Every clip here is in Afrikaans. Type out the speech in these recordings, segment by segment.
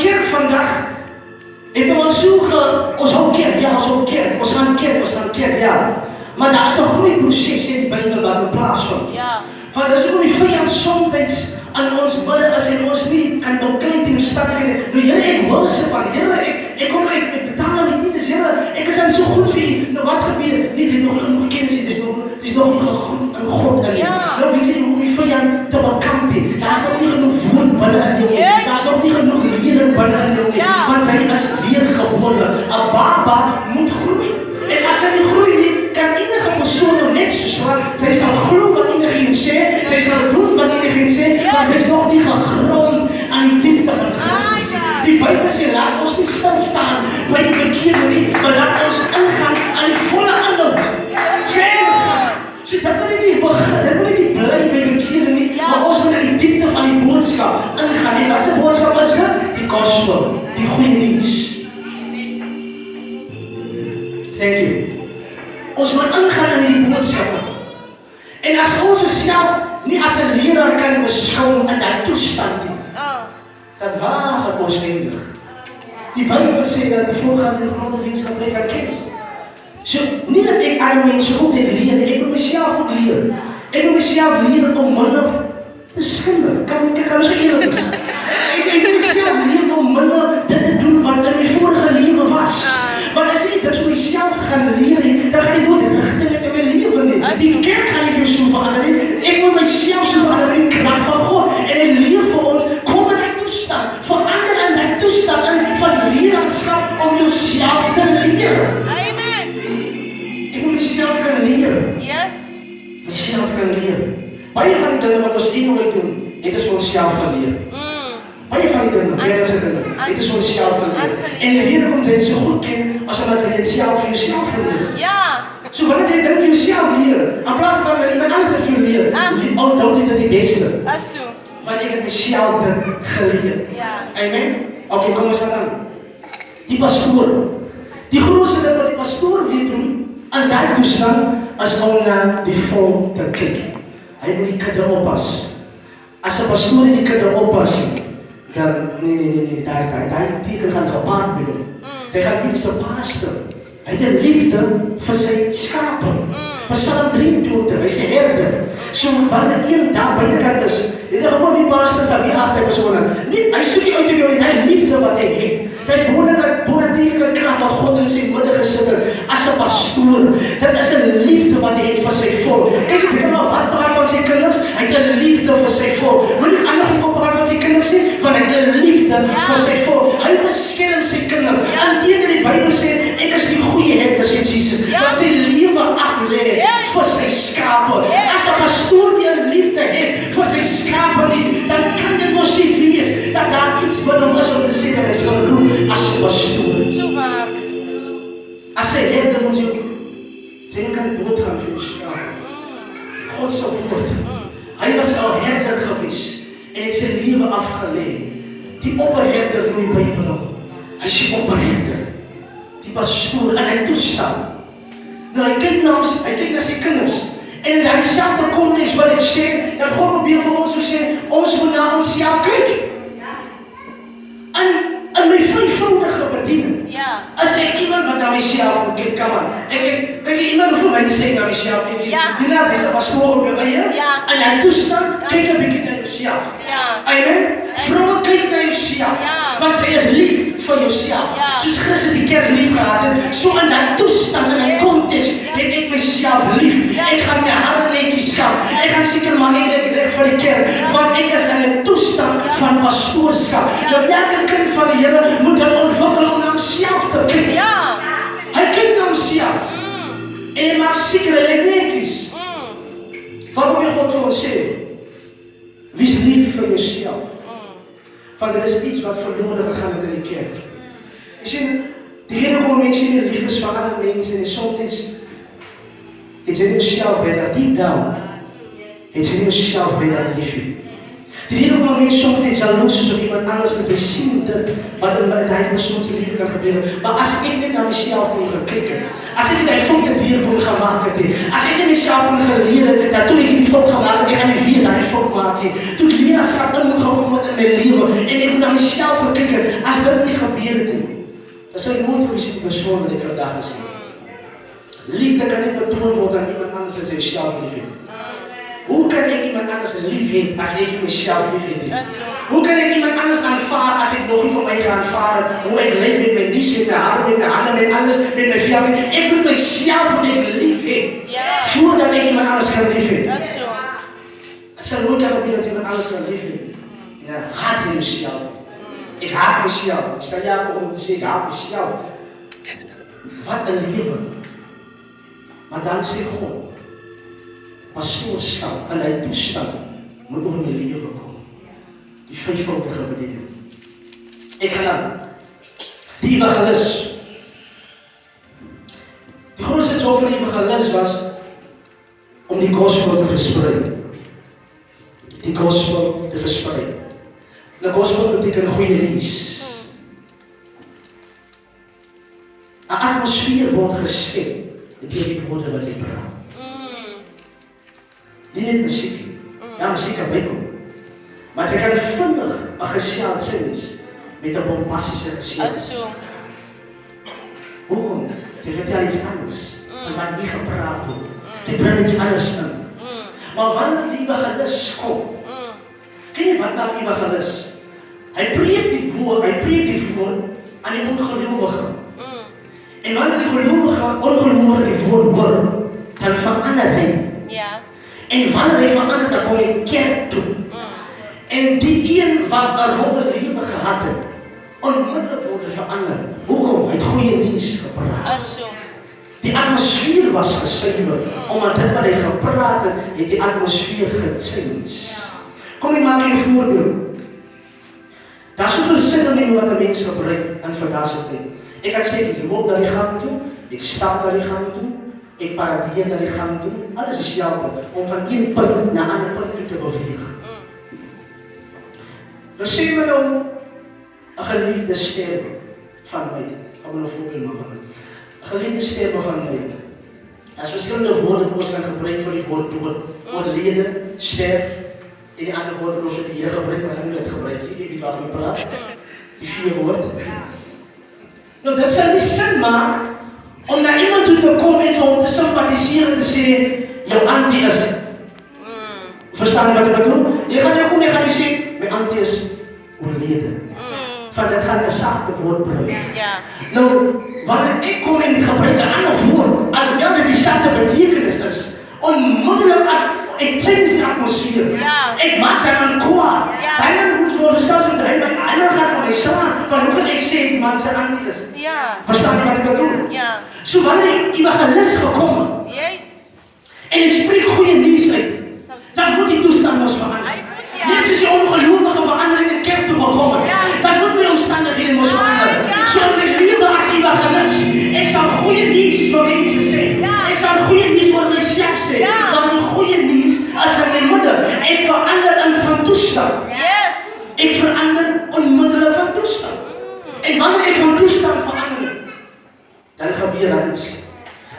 kerk vandag, ik wil zoeken, ons hou kerk, ja, ons gaan kerk, ja. Maar daar is een groeiproces in die Bijbel waar we plaatsvinden. Ja. Van dat is ook die vijand soms aan ons midden als in ons niet kan bekleed in omstandigheden. Nou Heere, ik wil ze maar, Heere, ik betaal het niet, dus Heere, ik is zo goed voor je. Nou wat gebeurt? Niet, het is nog genoeg kennis, het is nog niet een God. Nou weet je hoe die vijand te bekampen. Daar is nog niet genoeg woord binnen in jou. Daar is nog niet genoeg leren binnen in jou. Want zij is weer geworden. Een baba moet groeien. En als hij niet groeit niet, kan enige persoon nog net zo zwaar. Zij zal geloven wat iedereen zegt. Zij zal doen wat iedereen zegt. Maar zij is nog niet gegrond aan die diepte van Christus. Die Bijbel zegt, laat ons niet stilstaan bij die bekering, maar laat ons ingaan aan die volle aanloop. Verder gaan. So, dat moet niet blijven bij bekering niet, maar ons moet naar die diepte van die boodschap ingaan. En wat is de boodschap? Wat is dat? Die gospel, die goede nieuws. Thank you. Ons moet ingaan in die boodschappen. En als ons onszelf niet als een leraar kan beschouwen in dat toestand, dan wagen we ons eindig. Die Bijbel zegt dat de voorgaande gronddienst gebrek aan kennis. So, niet dat ik aan mensen ook dit leren, ik moet mezelf ook leren. Ik moet mezelf leren om minder te schinden. Kan misschien eerlijk zijn. Ik moet mezelf leren om minder dit te doen wat in mijn vorige leven was. Maar als ik dat voor mezelf ga leren, dan ga ik nooit richting in mijn leven niet. Die kerk gaat niet veel zo veranderen. Ik moet mezelf zo veranderen met die kracht van God. En hij leert voor ons, kom in die toestand. Verander in die toestand van leraarschap om jezelf te leren. Amen. Ik moet mezelf kunnen leren. Yes. Mezelf kunnen leren. Baie van die dingen wat ons innerlijk doen, het is voor onszelf gaan leren. Baie van die dingen, het is voor onszelf gaan leren. En die reden komt hij zo goed kennen, als omdat hij het zelf voor jezelf gaan leren. Ja. Zo wanneer hij het voor jezelf leren, in plaats van dat iemand anders het voor leren, dan is dat die beste. Asu. Wanneer ik het mezelf geleerd. Ja. Amen? Oké, kom eens aan. Die pastoor. Die grootste ding wat die pastoor wil doen, aan die toestand, als om naar die volk te kijken. Hij moet die kudde oppassen. Als een pastoor in die kudde oppassen, dan, nee, daar teken gaan gepaard worden. Zij gaan niet eens een pastor. Hij heeft een liefde voor zijn schapen. Psalm 23, hij is een herder. Zo, wanneer iemand daar buitenkant is, is er gewoon die pastor aan die achterpersonen. Hij zoekt niet uit de wereld, hij liefde wat hij heeft. Hij bonatuurlijke kracht wat God in zijn midden gezet heeft. Als een pastoor, dat is een liefde wat hij heeft voor zijn volk. Kijk, het is helemaal wat praat van zijn kinders. Hij heeft een liefde voor zijn volk. Moet ik andere goed praten van zijn kinders zien? Want hij heeft een liefde voor zijn volk. Hij beschermt zijn kinders. En tegen die Bijbel zegt, ik is die goede herder, zegt Jezus. Dat zijn leven afleert voor zijn schapen. Als een pastoor die een liefde heeft voor zijn schapen niet, dan kan het nog niet wees dat daar iets binnen was om te zeggen dat hij is gaan doen als een pastoor. Zo waar. Als hij herder moet je zij kan doodgaan voor je schapen. God zo voort. Hij was al herder geweest en heeft zijn leven afgeleid. Die opperherder moet je bijbelen. Hij is die opperherder. Die pastoor en hij toestaan. Nou, hij kijkt naar zijn kinders. En in diezelfde context wat ik zeg, dat God weer voor ons zeggen, ons moet naar onszelf kijken. En mijn vijfvoudige bediening. Ja. Als ik iemand wat naar mezelf kijkt, kan man. Kijk, iemand hoeft mij te zeggen naar mezelf. Die laat is dat pastoor op je eigen. En hij toestaan, kijk een beetje naar jezelf. Amen. Vrouwen, kijk naar jezelf. Want zij is lief voor jezelf. Zoals Christus die kerk lief gehad heeft. Zo in dat toestand, in dat context, heb ik mezelf lief. Ik ga mijn handen netjes gaan. Ik ga zeker maar niet recht voor de kerk. Want ik is in een toestand van pastoorschap. Nou, elke kind van de Heer moet dan ontwikkelen om naar mezelf te kijken. Hij kijkt naar mezelf. En hij maakt zeker dat hij netjes. Waarom wil God voor ons zeggen? Wees lief voor jezelf. Want er is iets wat verloren gegaan in de kerk. Je ziet, de Heer komt mensen in de liefde zware mensen en soms it's in yourself that deep down, it's in yourself that lief you. Die Here kom mense soms net jaloers soos op iemand anders en jy sien dit wat in daai persoon se lewe kan gebeur. Maar as ek net na myself kon gekyk het, as ek net daai fout weer kon gemaak het, as ek net myself kon geleer het dat toe ek die fout gemaak het, ek gaan nie weer daai fout maak nie. Toe leer as ek in gekom het in my lewe en ek na myself gekyk het, as dit nie gebeur het nie, dan sou ek nooit gewees die persoon wat ek vandag is. Liefde kan nie betoon word aan iemand anders as jy self liefhet. Hoe kan ek iemand anders lief hê as ek myself lief het? Hoe kan ek iemand anders aanvaar as ek nog nie van my gaan aanvaar hoe ek leef met my nies, met my hare, met my hande, met alles, met my vel. Ek moet myself lief hê voordat ek iemand anders kan lief hê. Het sal nooit kan gebeur dat iemand anders kan lief hê. Ja, haat jy myself. Ek haat myself. Ek stel jou op om te sê ek haat myself. Wat 'n lewe. Maar dan sê God, pastoor staan in hy toestand moet oor my lewe kom. Die vyfvoudige bediening. Ek gaan die evangelis. Die grootste job van die evangelis was om die gospel te versprei. Die gospel te versprei. Die gospel beteken goeie nuus. 'n Atmosfeer word geskep deur die woorde wat jy praat. Nie net muziek. Ja, muziek kan bykom. Maar jy kan vinnig 'n geseld sins met 'n bombastische geseld. Hoekom? Jy vertel iets anders. En wat nie gepraat word. Jy bring iets anders in. Maar wanneer die evangelis kom, ken jy wat nou die evangelis? Hy preek die woord, hy preek die woord aan die ongelowige. En wanneer die ongelowige die woord hoor, dan verander hy. Ja. En wanneer hy verander, dan kom hy kerk toe. En die een wat 'n rowwe lewe gehad het, onmiddellik word hy verander. Hoekom? Hy het goeie nuus gepraat. Die atmosfeer was gesuiwer, omdat dit wat hy gepraat het, het die atmosfeer gechange. Kom ek maak 'n voorbeeld. Daar's soveel sinne wat 'n mens gebruik in vandag se tyd. Ek kan sê, ek loop na die gang toe, ek stap na die gang toe, ek paradeer na die gang toe, alles is dieselfde, om van een punt na 'n ander punt toe te beweeg. Nou sê my nou, 'n geliefde sterwe van my, gaan we nou voorbeeld maken. 'n geliefde sterwe van my. Daar's verskillende woorde wat ons kan gebruik vir die woord dood. Oorlede, sterf, en die ander woorde wat ons die Here gebruik, maar gaan nie dit gebruik, jy weet waarvan ek praat. Die 4 woord. Nou dit sal nie sin maak om na iemand toe te kom en vir hom te sympathiseer en te sê, jou auntie is. Verstaan jy wat ek bedoel? Jy gaan nie kom, jy gaan nie sê, my auntie is oorlede. Van dit gaan 'n sagte woord bring. Nou, wanneer ek kom en die gebruik 'n ander woord, alhoewel dit dieselfde betekenis is, onmiddellik ek change die atmosfeer. Ek maak dan kwaad. Hy moet voor selfs met hy my ander gaan van my slaan, want hoe kan ek sê die man se auntie is? Verstaan jy wat ek bedoel? So wanneer die evangelis gekom het, en hy spreek goeie nuus uit, dan moet die toestand ons verander. Net soos die ongelowige verandering in kerk toe gekom het, dan moet my omstandighede ons verander. So in my lewe as evangelis, ek sal goeie nuus vir mense sê. Ek sal goeie nuus vir myself sê, want die goeie nuus as in my moeder, ek verander in van toestand. Ek verander onmiddellik van toestand. En wanneer ek van toestand verander, dan gebeur daar iets.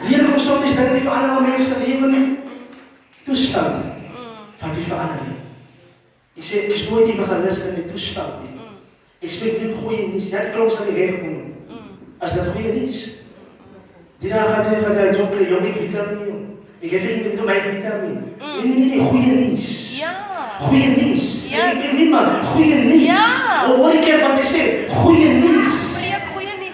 Leer kom soms dat nie vir ander mense lewe nie. Toestand van die verandering. Ek sê, ek is nooit die evangelis in die toestand nie. Ek spreek nie goeie nuus. Ja, die klok sal nie wegkom. As dit goeie nuus. Die dag gaat jy jok kry, jy vitamine. Ek gee vir jou my vitamine. Nee, goeie nuus. Goeie nuus. Ek nie maar goeie nuus. Hoor ek wat ek sê? Goeie nuus.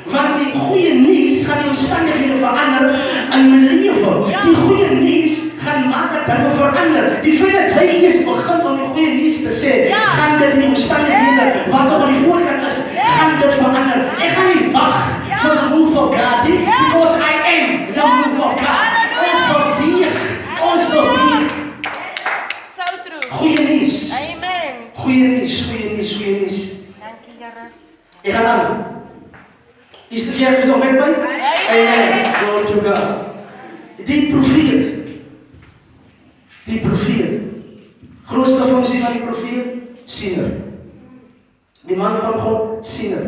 Want die goeie nuus gaan die omstandighede verander in my lewe. Die goeie nuus gaan maak dat dinge verander. Die feit dat sy eers begin om die goeie nuus te sê, gaan dit die omstandighede wat op die voorkant is, gaan dit verander. Ek gaan nie wag vir the move of God, because I am the move of God. Ons beweeg. Goeie nuus. Goeie nuus. Dankie, Here. Ek gaan aan. Is de kerk nog met mij? Amen. Glory to God. Die profeet. Grootste functie van die profeet siener. Die man van God, siener.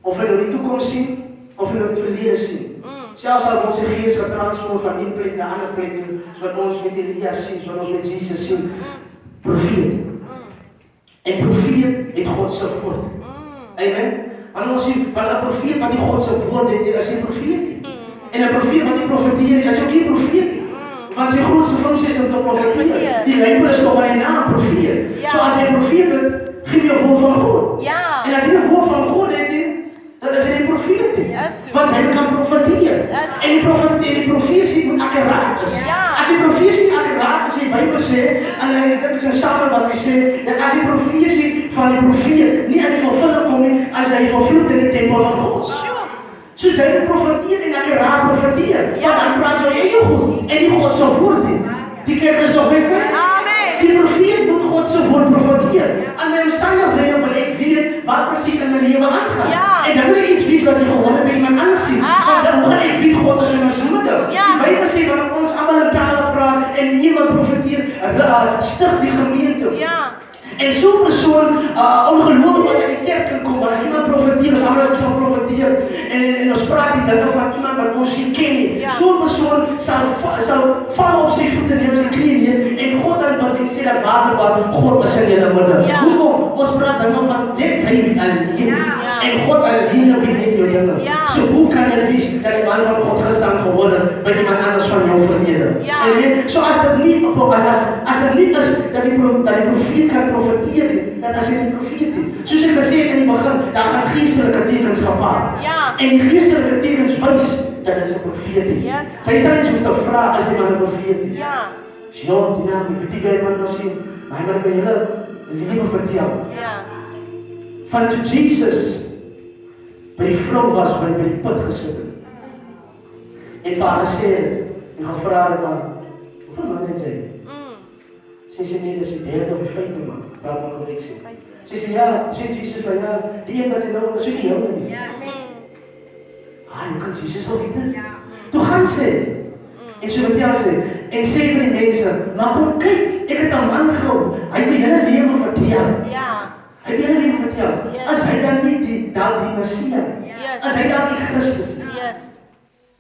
Of hy nou die toekoms sien, of hy nou die verlede sien. Selfs al ons gees getransformeer van een plek na ander plek toe, soos ons met Elia sien, soos ons met Jesus sien. Profeet. En profeet het God se woord. Amen. Want ons sien, want 'n profeet wat die God se woord het, is 'n profeet. En 'n profeet wat die profeteer, is ook 'n profeet. Want sy grootste funksie is om te profeteer. Die Bybel is nog maar 'n naam profeet. So as jy profeet het, gee jy 'n woord van God. Ja. En as jy 'n woord van God het, dan is hy 'n profeet. Want hy kan profeteer. En die profesie moet akkuraat is. As die profesie akkuraat is, die Bybel sê, en dit is 'n saam wat hy sê, dat as die profesie van die profeet nie aan die vervulling kom nie, as hy vervloek in die tempel van God. So jy moet profeteer en akkuraat profeteer. Want dan praat jy eie goed en die God se woord nie. Die kerk is nog met my. Die profeet moet God se woord profeteer. Aan my omstandighede wil ek weet wat presies in my lewe aangaan. En dan moet ek iets weet wat ek gehoor het by iemand anders sien. Want dan moet ek weet God is in ons moeder. Die Bybel sê wanneer ons almal in tale praat en iemand profeteer, stig die gemeente. En zo'n persoon, ongelooflijk wat in de kerk kan komen, dat iemand profeteert, als anderen zal profeteren. En dan praat hij dan van iemand wat ons niet kent. Zo'n persoon zal vallen op zijn voeten en op zijn knieën. En God dan wordt in zijn water, God is in je moeder. Hoe ons praat dan van dit hij niet alleen. En God alleen nog niet in je moeder. Zo hoe kan het wezen dat je man van God gestaan geworden bij iemand anders van jou verleden? Zoals dat niet, als dat niet is dat die profeet kan profeteren, dan is het een profeet. Zoals ik gezegd in het begin, daar gaan geestelijke tekens gepaard. En die geestelijke tekens wijs, dat is een profeet. Zij staan eens moeten vragen als die man een profeet is. Ja, die naam, ik weet niet bij man misschien, maar hij kan je leven vertellen. Van toen Jezus bij die vrouw was, bij die put gezeten. En vader zei het, en gevraagd man, hoeveel man is hij? Ze zei nee, dat is de derde of de vijfde man. Praat maar correct. Ze zei ja, Jezus van ja, die heeft dat in de ogen, dat is niet helemaal niet. Je kan Jezus al weten. Toen gaan ze. En ze vertellen ze, en zeker die mensen, maar kom kijk, ik heb een man gehad. Hij heeft mijn hele leven verteld. Hij heeft mijn hele leven verteld. Als hij dan niet die Messias, als hij dan niet Christus is,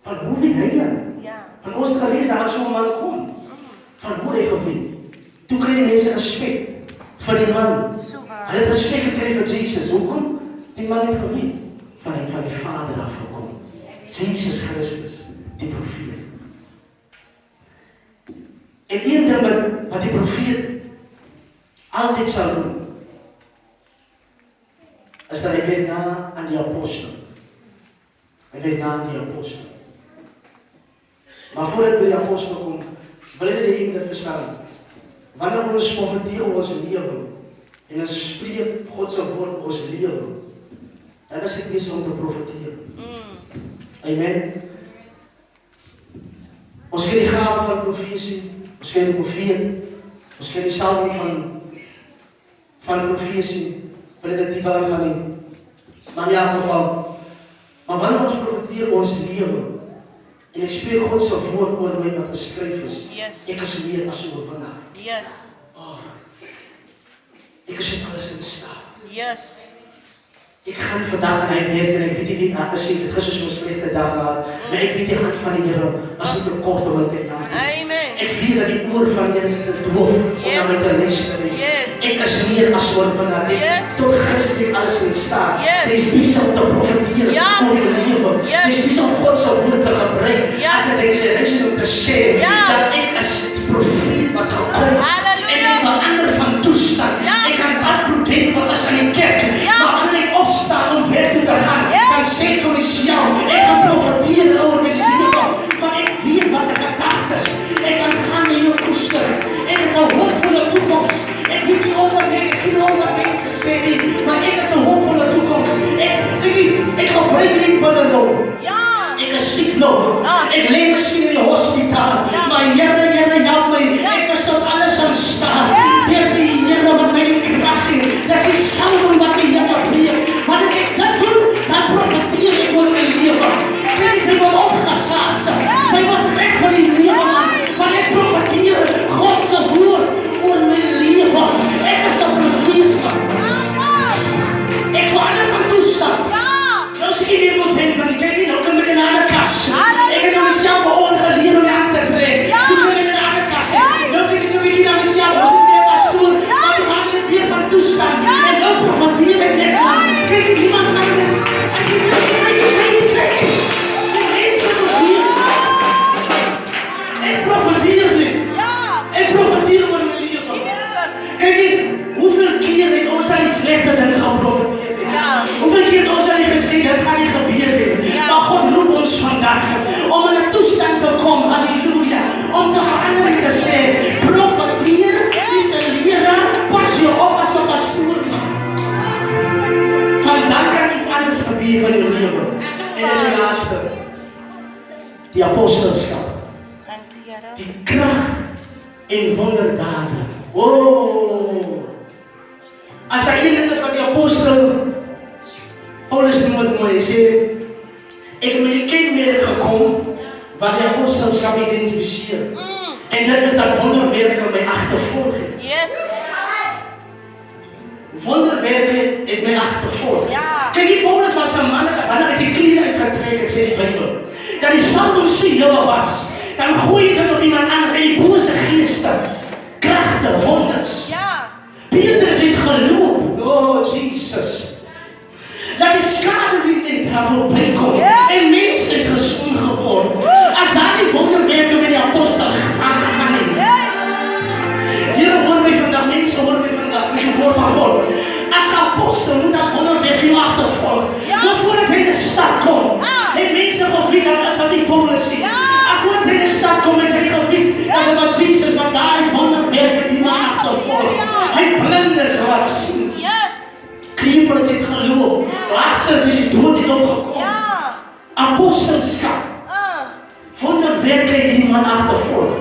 van hoe weet hij dat? Van ons gelezen dat zo'n man komt. Van hoe hij gevindt. Toen kregen mensen respect voor die man. Hij heeft respect gekregen voor Jezus. Hoekom? Die man heeft gewind. Van die Vader afgekomen. Jezus Christus, die profeet. En één ding wat die profeet altijd zal doen, is dat hij weet na aan die apostel. Hij weet na aan die apostel. Maar voordat bij die apostel komt, wil ik de dit verstaan. Wanneer ons profeteren onze leven en ons spreken Godse woord onze leven, dan is het bezig om te profeteren. Amen. Ons kent die gave van profetie, ons kent de profeet, ons kent die salving van de profetie, wil ik het niet aan gaan doen. Maar in elk geval, maar wanneer ons profeteren ons leven, en ik spreek Godse woord oor mij wat geschreven is. Ik is meer als oor vandaag. Ik is alles in staat. Ik ga vandaag naar mijn werk en ik weet niet aan te zien. Het is zo'n slechte dag gehad. Maar ik weet de hand van de Heer als ik er kort om te gaan. Ik weet dat die oor van de Heer zit te doof om naar mij te luisteren. Ik is meer als oor vandaag. Tot Christus heeft alles in staat. Het is niet om te profiteren voor je leven. Het is niet om Gods woord te gebruiken. Als een declaration om te zeggen dat ik als profeet wat gekomen. En ik verander van toestand. Ik kan dat proberen wat als aan die kerk. Maar wanneer ik opsta om ver te gaan, dan zegt het is jou. Ik ga profiteren over mijn leven. Want ik weet wat de gedachten is. Ik kan gaan in je koesteren. Ik heb een hoop voor de toekomst. Ik weet niet over mensen zeggen, maar ik heb een hoop voor de toekomst. Ik gebruik niet van de loon. Ik is ziek lopen. Ik leef misschien in die hospitaal. Maar in uw leven. En dat is de laatste. Die apostelschap. Dankie, Here. Die kracht en wonderdaden. Oh. Als daar een ding is wat die apostel Paulus noem het mooi, hy sê, ek het met die kenmerk gekom wat die apostelskap identificeer. En dit is dat wonderwerke my agtervolg het. Yes. Wonderwerke het my agtervolg. Ja. Kijk, die Paulus was een man, wanneer hy sy kleren uitgetrek het, sê die Bijbel, dat die salwing so heel was, dan gooi jy dit op iemand anders en die bose geeste, kragte, wonders. Ja. Petrus het geloop, oh Jesus, dat die skaduwee net daar voorbij kom, en mense het gesond geword. As daar die wonderwerke met die apostel saamgegaan het. Here, hoor my vandag, mense hoor my vandag, met die woord van God. As die apostel moet dat wonderwerk jou achtervolg. Dan voordat hy in de stad kom, het mense gevied dat is wat die Paulus sê. En voordat hy in de stad kom, het hy gevied dat het wat Jesus, wat daar het wonderwerke die man achtervolg. Hy blindes laat sien. Yes. Kriempels het geloop. Laatstens is die dood het opgekom. Ja. Apostelskap. Wonderwerke het die man achtervolg.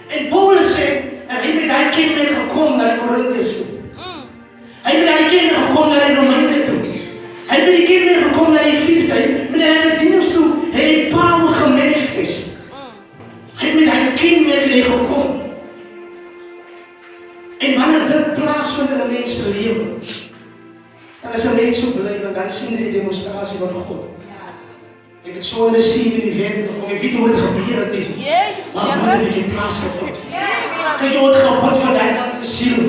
En Paulus sê, en hy met die kenmerk gekom naar die Korintiërs toe. Hy met die kenmerk gekom naar die Romeine toe. Hy met die kenmerk gekom naar die Efeze. Hy met die dieners toe, het die power gemanifest. Hy met die kenmerk het gekom. En wanneer dit plaasvind in 'n mens se lewe, dan is 'n mens so bly, want dan sien jy die demonstrasie van God. Ek het so in die sien in die werk gekom, ek weet nie hoe dit gebeur het nie. Maar wanneer het die plaasgevind? Kyk jy wat gebod van die man se siel.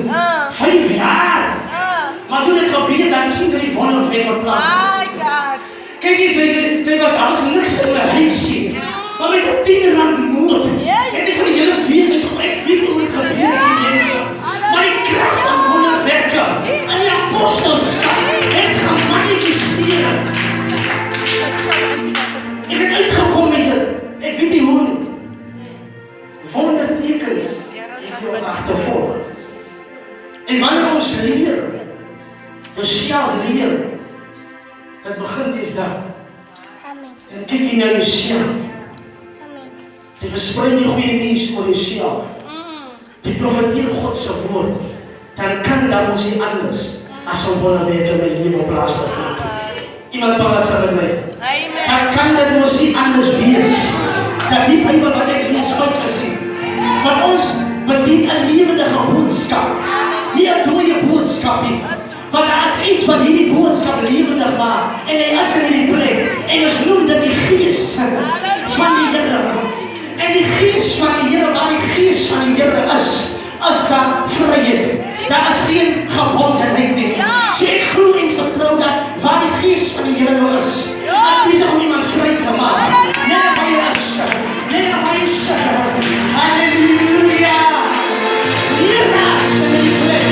5 jaar. Maar toen het gebeur, dan sien jy die wonderwerk wat plaasgevind. Kyk jy, jy was daar was niks in my huis sien. Maar met 'n tienerman nood. En ek van die hele wereld, ek weet hoe het gebeur in die mense. Maar die kracht van wonderwerke en die apostelskap het gemanifesteer. Ek het uitgekom met dit. Ek weet nie hoe nie. Wondertekens het jou agtervolg. En wanneer ons leer, jouself leer, het begin dis daar. En kyk jy na jouself. Jy versprei die goeie nuus oor jouself. Die profeteer God se woord, dan kan dat ons nie anders as om wonderwerke in my lewe plaas te vind. Iemand praat saam met my. Dan kan dit ons nie anders wees, dat die Bybel wat ek lees fout is. Want ons bedien 'n lewendige boodskap, nie 'n dooie boodskap nie. Want daar is iets wat hierdie boodskap lewendig maak, en hy is in die plek, en ons noem dit die Gees van die Here. En die Gees van die Here, waar die Gees van die Here is daar vryheid. Daar is geen gebondenheid nie. So ek glo en vertrou dat waar die Gees van die Here nou is om iemand vry te maak. Net waar hy is. Net waar hy is. Halleluja. Hier is in die plek.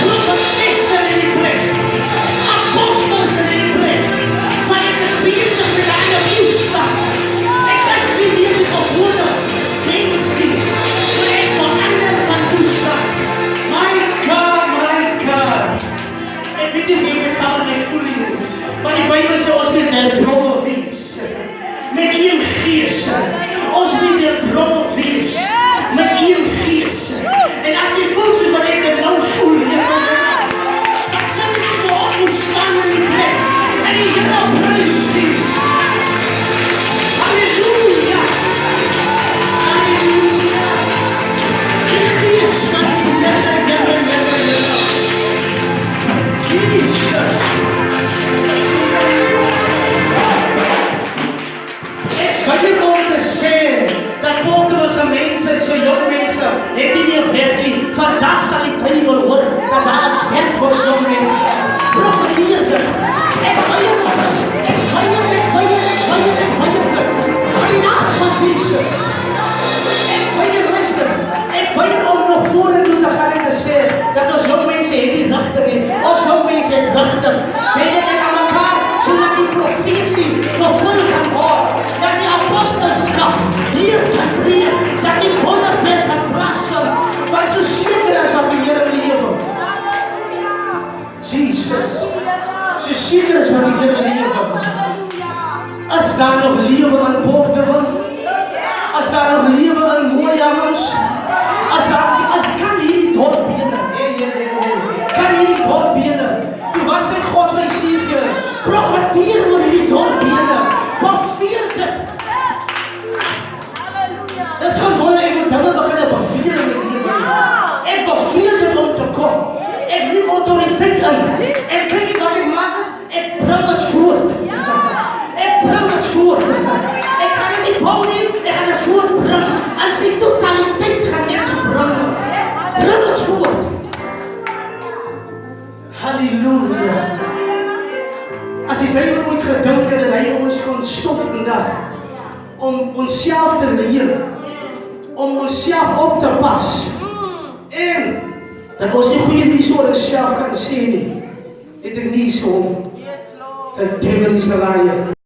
Profetisten in die plek. Apostels in die plek. Maar ek is bezig met een nieuwstap. Ek is nie meer die gewone mensie. Maar ek verander van toestand. My God, my God. Ek weet nie hoe dit saam met my voel nie. Maar die Bybel sê ons moet der dromme wees. Met een gees. Ons moet der dromme wees. Met een gees. En as jy voel soos wat ek dit nou voel, dan sal jy so op moet staan in die plek. En die Here prys die. Halleluja. Halleluja. Die gees van die Here. Jesus. Wat jy om te sê, dat volgens mense, so jong mense, het nie meer werk nie. Vandag sal die Bybel hoor, dat daar is werk vir jong mense. Profeteer dit. Ek weier dit. Ek weier dit. In die naam van Jesus. Ek weier luister. Ek weier om nog vorentoe te gaan en te sê, dat ons jong mense het die rigting nie. Ons jong mense het rigting. Sê dit aan mekaar, sodat die profesie vervul kan word. Dat die apostelskap hier kan leer, dat die wonderwerk kan plaasvind, want so seker as wat die Here lewe. Jesus, So seker is wat die Here lewe. Is daar nog lewe in Portewil? As daar nog lewe in Mooijammers? Kan hierdie dorp bene? Kan hierdie dorp bene? Toe wat sê God vir Esekiel? Profeteer oor hierdie dorp bene. Beveel dit. Dis gewoon ek moet dinge begin beveel in die lewe. Ek beveel dit om te kom. Ek neem autoriteit in. En kyk jy wat ek maak is? Ek bring dit voort. Ek bring dit voort. Ek gaan dit nie bou nie, ek gaan dit voortbring. En sy totaliteit gaan net so bring. Bring het voort. Halleluja. As die duivel ooit gedink het en hy ons kon stop vandag om onsself te leer, om onsself op te pas. En dat ons nie goeie nuus oor onsself kan sê nie. Het ek nie so. The devil is a liar.